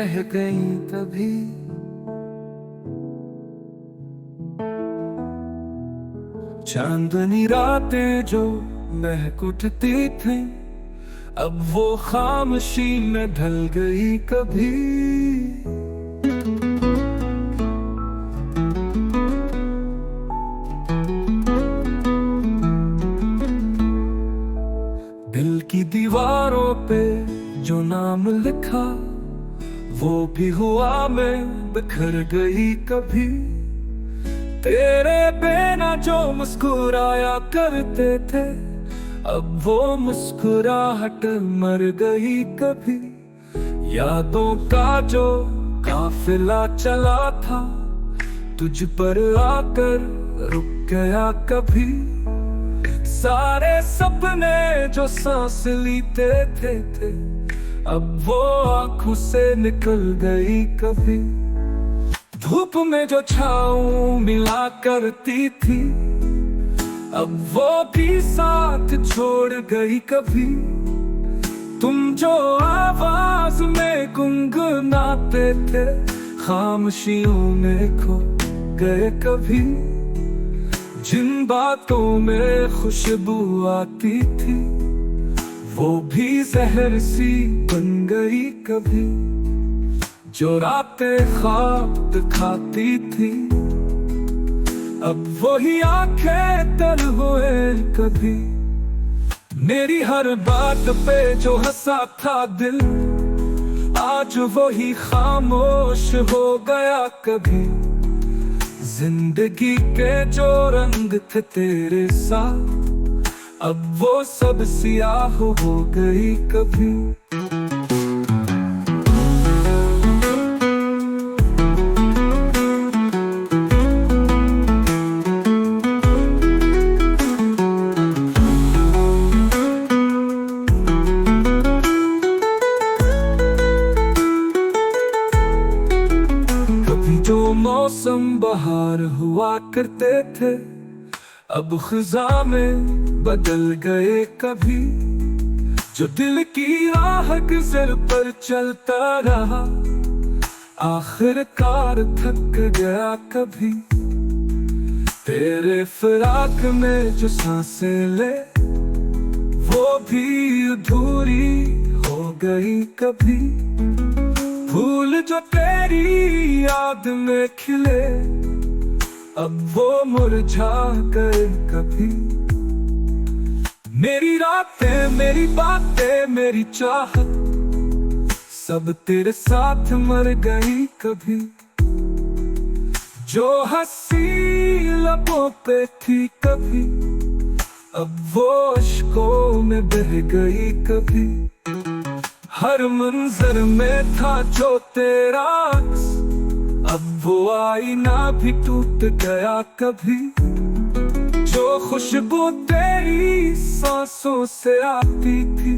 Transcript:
रह गई कभी चांदनी रातें जो महक उठती थी, अब वो खामोशी में ढल गई कभी। दिल की दीवारों पे जो नाम लिखा, वो भी हुआ में बिखर गई कभी। तेरे बिना जो मुस्कुराया करते थे, अब वो मुस्कुराहट मर गई कभी। यादों का जो काफिला चला था, तुझ पर आकर रुक गया कभी। सारे सपने जो सांस लेते थे, अब वो आंखों से निकल गई कभी। धूप में जो छाँव मिला करती थी, अब वो भी साथ छोड़ गई कभी। तुम जो आवाज में गुनगुनाते थे, खामोशियों में खो गए कभी। जिन बातों में खुशबू आती थी, वो भी जहर सी बन गई कभी। जो रातें ख्वाब दिखाती थी, अब वही आंखें तर हुए कभी। मेरी हर बात पे जो हंसा था दिल, आज वही खामोश हो गया कभी। जिंदगी के जो रंग थे तेरे साथ, अब वो सब सियाह हो गई कभी। जो मौसम बहार हुआ करते थे, अब खिज़ा में बदल गए कभी। जो दिल की राह गुज़र पर चलता रहा, आखिरकार थक गया कभी। तेरे फिराक में जो सांसें ले, वो भी अधूरी हो गई कभी। फूल जो तेरी याद में खिले, अब वो मुरझा गए कभी। मेरी रातें, मेरी बातें, मेरी चाहत, सब तेरे साथ मर गई कभी। जो हंसी लबों पे थी कभी, अब वो अश्कों में बह गई कभी। हर मंजर में था जो तेरा अक्स, अब वो आईना भी टूट गया कभी। जो खुशबू तेरी सांसों से आती थी,